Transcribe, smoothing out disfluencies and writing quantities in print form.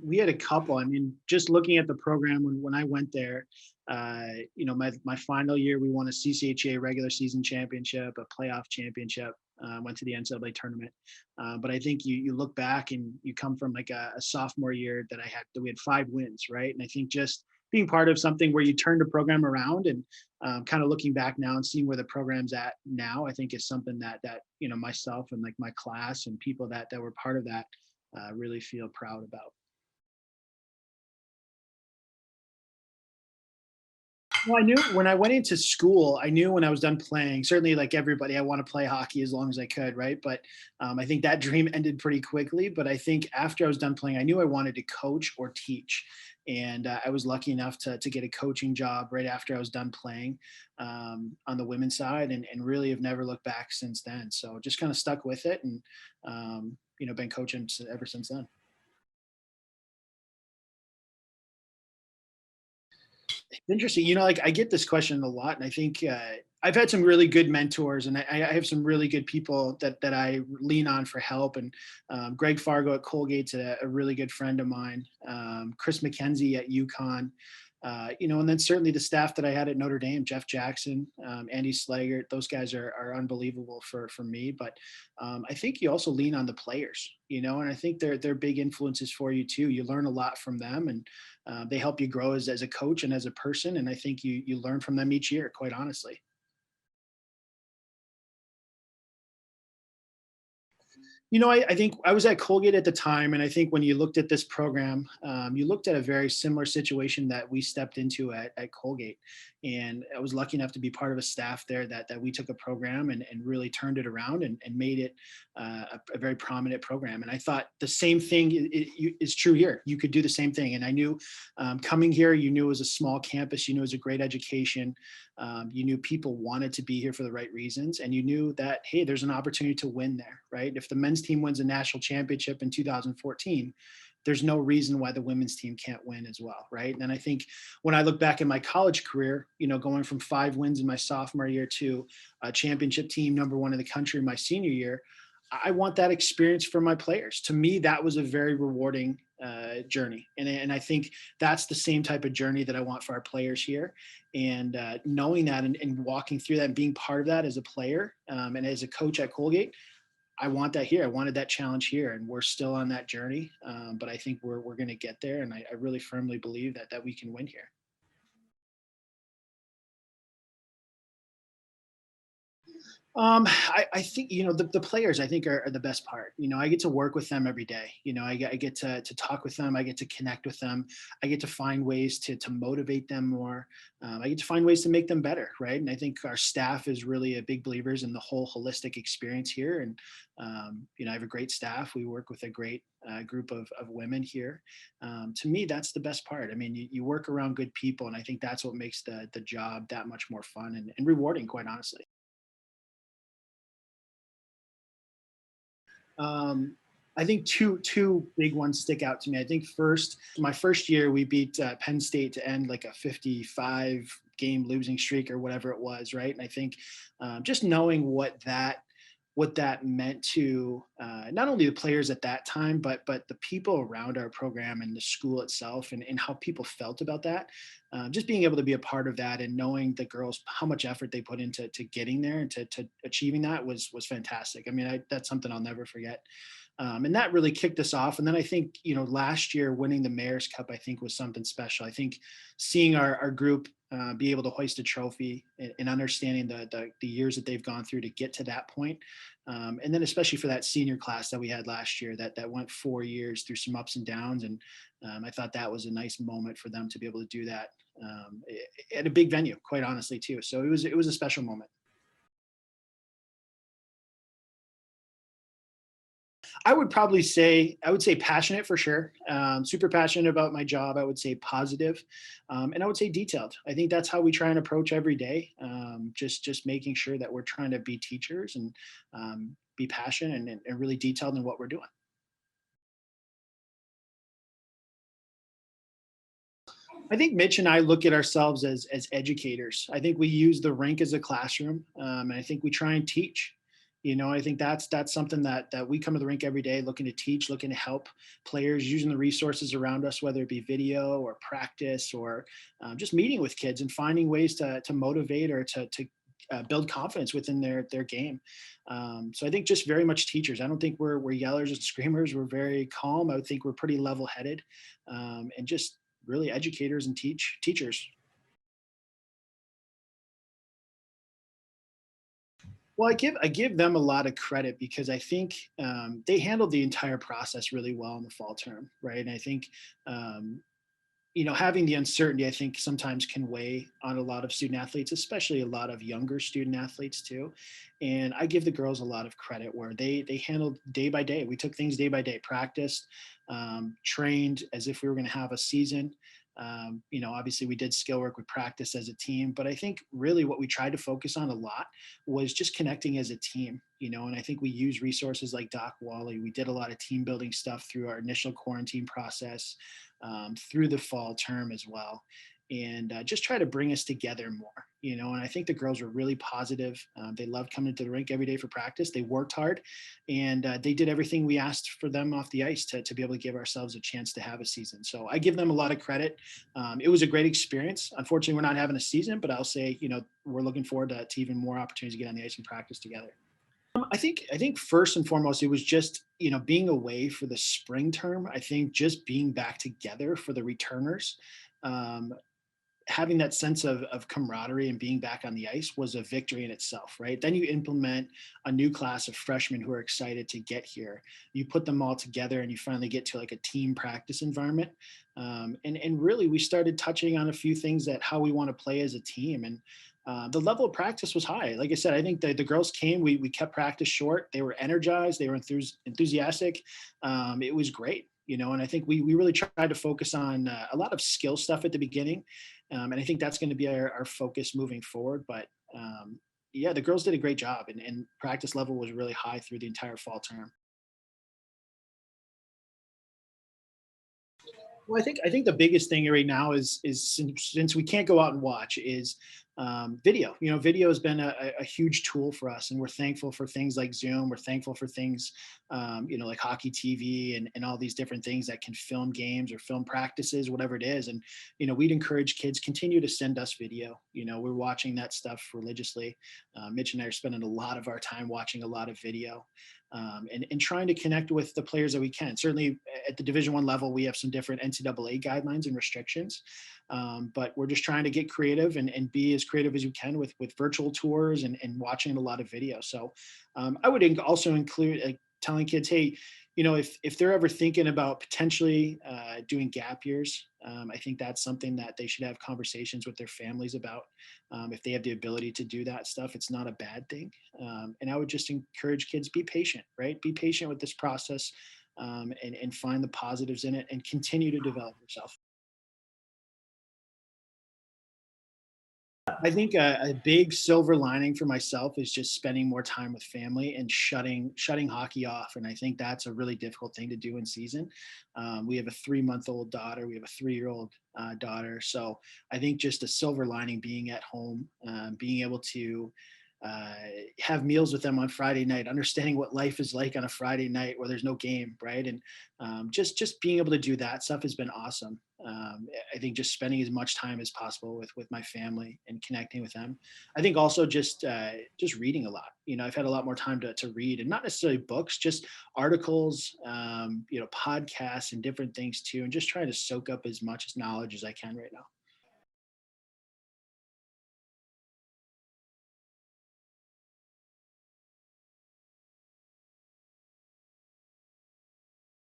we had a couple. I mean, just looking at the program when I went there, my final year, we won a CCHA regular season championship, a playoff championship, went to the NCAA tournament. But I think you look back and you come from like a sophomore year that we had 5 wins, right? And I think just being part of something where you turn the program around and kind of looking back now and seeing where the program's at now, I think is something that myself and like my class and people that were part of that really feel proud about. Well, I knew when I went into school, I knew when I was done playing, certainly like everybody, I want to play hockey as long as I could, right? But I think that dream ended pretty quickly. But I think after I was done playing, I knew I wanted to coach or teach. And I was lucky enough to get a coaching job right after I was done playing on the women's side and really have never looked back since then. So just kind of stuck with it and, been coaching ever since then. Interesting. Like I get this question a lot, and I think I've had some really good mentors, and I have some really good people that I lean on for help. And Greg Fargo at Colgate's a really good friend of mine. Chris McKenzie at UConn. And then certainly the staff that I had at Notre Dame, Jeff Jackson, Andy Slaggert, those guys are unbelievable for me. But I think you also lean on the players, and I think they're big influences for you too. You learn a lot from them, and they help you grow as a coach and as a person. And I think you learn from them each year, quite honestly. I think I was at Colgate at the time, and I think when you looked at this program, you looked at a very similar situation that we stepped into at Colgate. And I was lucky enough to be part of a staff there that we took a program and really turned it around and made it a very prominent program. And I thought the same thing is true here. You could do the same thing. And I knew coming here, you knew it was a small campus, you knew it was a great education. You knew people wanted to be here for the right reasons, and you knew that, hey, there's an opportunity to win there, right? If the men's team wins a national championship in 2014, there's no reason why the women's team can't win as well, right? And I think when I look back in my college career, going from 5 wins in my sophomore year to a championship team, #1 in the country my senior year, I want that experience for my players. To me, that was a very rewarding journey. And I think that's the same type of journey that I want for our players here. And knowing that and walking through that and being part of that as a player and as a coach at Colgate, I want that here. I wanted that challenge here, and we're still on that journey. But I think we're going to get there, and I really firmly believe that we can win here. I think the players I think are the best part. I get to work with them every day. I get to talk with them. I get to connect with them. I get to find ways to motivate them more. I get to find ways to make them better, right? And I think our staff is really a big believers in the whole holistic experience here. And I have a great staff. We work with a great group of women here. To me, that's the best part. I mean, you work around good people, and I think that's what makes the job that much more fun and rewarding, quite honestly. Um, I think two big ones stick out to me. I think first, my first year, we beat Penn State to end like a 55 game losing streak or whatever it was, right? And I think just knowing what that meant to not only the players at that time, but the people around our program and the school itself, and how people felt about that. Just being able to be a part of that and knowing the girls how much effort they put into getting there and to achieving that was fantastic. I mean, that's something I'll never forget. And that really kicked us off. And then I think, last year winning the Mayor's Cup, I think was something special. I think seeing our group be able to hoist a trophy and understanding the years that they've gone through to get to that point. And then especially for that senior class that we had last year that went 4 years through some ups and downs. And I thought that was a nice moment for them to be able to do that at a big venue, quite honestly, too. So it was a special moment. I would say passionate for sure. Super passionate about my job. I would say positive, and I would say detailed. I think that's how we try and approach every day. Just making sure that we're trying to be teachers and be passionate and really detailed in what we're doing. I think Mitch and I look at ourselves as educators. I think we use the rink as a classroom, and I think we try and teach. I think that's something that we come to the rink every day looking to teach, looking to help players, using the resources around us, whether it be video or practice or just meeting with kids and finding ways to motivate or to build confidence within their game. So I think just very much teachers. I don't think we're yellers and screamers. We're very calm. I would think we're pretty level headed, and just really educators and teachers. Well, I give them a lot of credit because I think they handled the entire process really well in the fall term, right? And I think um, having the uncertainty, I think sometimes can weigh on a lot of student athletes, especially a lot of younger student athletes too. And I give the girls a lot of credit where they handled day by day. We took things day by day, practiced, trained as if we were going to have a season. Obviously we did skill work with practice as a team, but I think really what we tried to focus on a lot was just connecting as a team. And I think we use resources like Doc Wally. We did a lot of team building stuff through our initial quarantine process, through the fall term as well, and just try to bring us together more. And I think the girls were really positive. They loved coming to the rink every day for practice. They worked hard, and they did everything we asked for them off the ice to be able to give ourselves a chance to have a season. So I give them a lot of credit. It was a great experience. Unfortunately, we're not having a season, but I'll say, we're looking forward to even more opportunities to get on the ice and practice together. I think first and foremost, it was just being away for the spring term. I think just being back together for the returners, um, having that sense of camaraderie and being back on the ice was a victory in itself, right? Then you implement a new class of freshmen who are excited to get here. You put them all together and you finally get to like a team practice environment. And really, we started touching on a few things that how we want to play as a team. And the level of practice was high. Like I said, I think the girls came, we kept practice short. They were energized, they were enthusiastic. It was great. And I think we really tried to focus on a lot of skill stuff at the beginning, and I think that's going to be our focus moving forward. But yeah, the girls did a great job, and practice level was really high through the entire fall term. Well, I think the biggest thing right now is since we can't go out and watch is video. Video has been a huge tool for us, and we're thankful for things like Zoom. We're thankful for things, like hockey TV and all these different things that can film games or film practices, whatever it is. And we'd encourage kids continue to send us video. We're watching that stuff religiously. Mitch and I are spending a lot of our time watching a lot of video, and trying to connect with the players that we can. Certainly at the Division 1 level, we have some different NCAA guidelines and restrictions, but we're just trying to get creative and be as creative as you can with virtual tours and watching a lot of video. So I would also include telling kids, hey, if they're ever thinking about potentially doing gap years, I think that's something that they should have conversations with their families about. If they have the ability to do that stuff, it's not a bad thing. And I would just encourage kids, be patient, right? Be patient with this process, and find the positives in it and continue to develop yourself. I think a big silver lining for myself is just spending more time with family and shutting hockey off. And I think that's a really difficult thing to do in season. We have a 3-month-old daughter. We have a 3-year-old daughter. So I think just a silver lining being at home, being able to uh, have meals with them on Friday night, understanding what life is like on a Friday night where there's no game, right? And just being able to do that stuff has been awesome. I think just spending as much time as possible with my family and connecting with them. I think also just reading a lot. I've had a lot more time to read, and not necessarily books, just articles, podcasts and different things too, and just trying to soak up as much knowledge as I can right now.